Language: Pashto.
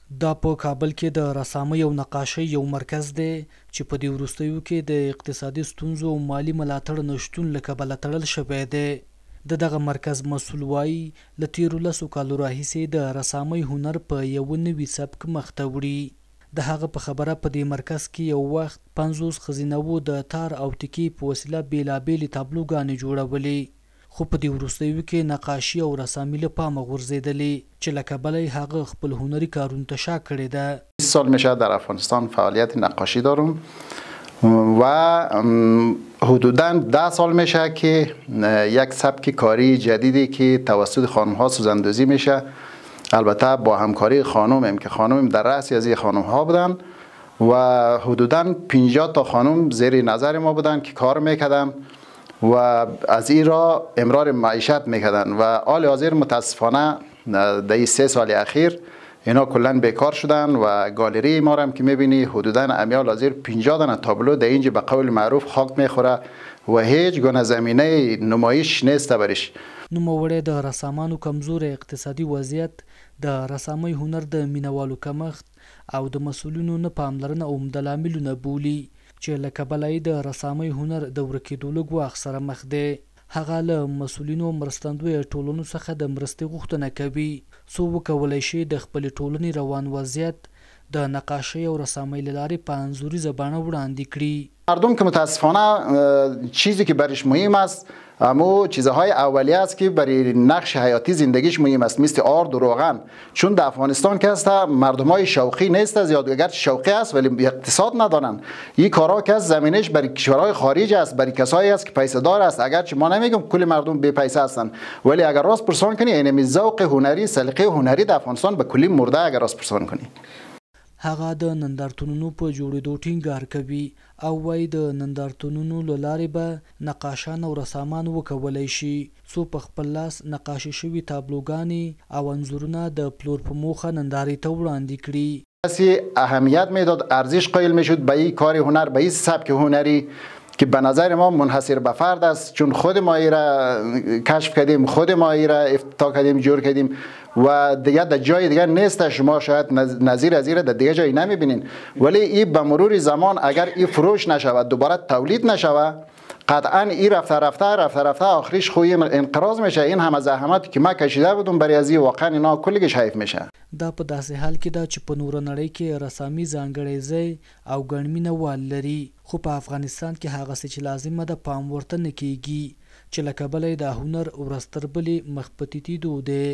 دا په کابل کې د رسامۍ او نقاشۍ یو مرکز دی چې په دې وروستیو کې د اقتصادي ستونزو او مالي ملاتړ نشتون له کبله تړل شوی دی. د دغه مرکز مسؤل وایي له تیرو 10 کالو راهیسې د رسامۍ هنر په یو نوي سبک مخ ته وړي. د هغه په خبره په دې مرکز کې یو وخت 50 ښځینه‌وو د تار او تکې په وسیله بېلابېلې تابلوګانې جوړولې، خو په دې وروستیو کې نقاشي او رسامي له پامه غورځېدلې چې له کبله یې هغه خپل هنري کارونو ته شا کړې ده. 20 سال میشه در افغانستان فعالیت نقاشی دارم و حدوداً 10 سال میشه که یک سبک کاری جدیدی که توسط خانم ها سوزندوزی میشه، البته با همکاری خانومیم که خانومیم در رأس از خانم ها بودن و حدوداً 50 تا خانم زیر نظر ما بودن که کار میکردن و از این را امرار معیشت میکردن و حال حاضر متاسفانه در این 3 سال اخیر اینا کلا بیکار شدن و گالری ما را هم که میبینی حدودا امیال حاضر 50 دانه تابلو در اینجا به قول معروف خاک میخوره و هیچ گونه زمینه نمایش نیست برش. نوموړی د رسامانو کمزور اقتصادي وضعیت، د رسامۍ هنر د مینوالو کمښت او د مسؤلینو نه پاملرنه عمده لاملونه بولي چې له کبله یې د رسامۍ هنر د ورکېدو له ګواښ سره مخ دی. هغه له مسؤلینو مرستندویه ټولنو څخه د مرستې غوښتنه کوي څو وکولی شي د خپلې ټولنې روان وضعیت د نقاشۍ او رسامۍ له لارې په انځوریزه بڼه وړاندې کړي. مردم که متاسفانه چیزی که برش مهم است اما چیزهای اولیه است که برای نقش حیاتی زندگیش مهم است، مثل آرد و روغن. چون در افغانستان که است مردمای شوقی نیست، زیاد اگر شوقی است ولی اقتصاد ندارن. این کارا که از زمینش برای کشورهای خارج است، برای کسایی است که پیسه دار است. اگر چه ما نمیگم کل مردم بی پیسه هستند، ولی اگر راست پرسان کنی اینمی ذوق هنری، سلیقه هنری در افغانستان به کلی مرده اگر راست پرسان کنی. هغه د نندارتونونو په جوړېدو ټینګار کوي او وایي د نندارتونونو له لارې به نقاشان او رسامان وکولی شي څو په خپل لاس نقاشي شوي تابلوګانې او انځورونه د پلور په موخه نندارې ته وړاندې کړي. کسی اهمیت میداد، ارزش قائل میشد به این کار هنر، به این سبک هنری که به نظر ما منحصر به فرد است، چون خود ما ای را کشف کردیم، خود ما ای را افتتاح کردیم، جور کردیم و دیگه در جای دیگه نیست. شما شاید نظیر از این در دیگه جایی نمیبینین، ولی این به مرور زمان اگر این فروش نشود، دوباره تولید نشود، قطعا این رفته آخریش خوی انقراض میشه. این همه زحماتی که ما کشیده بودم برای از این واقعا اینا کلیش حیف میشه. دا په داسې حال کې ده چې په نوره نړۍ کې رسامي ځانګړی ځای او ګڼ مینهوال لري، خو په افغانستان کې هغه څه چې لازمه ده پام ورته نه کیږي چې له کبله یې د هنر ورځ تر بلې مخ په تیتېدو دی.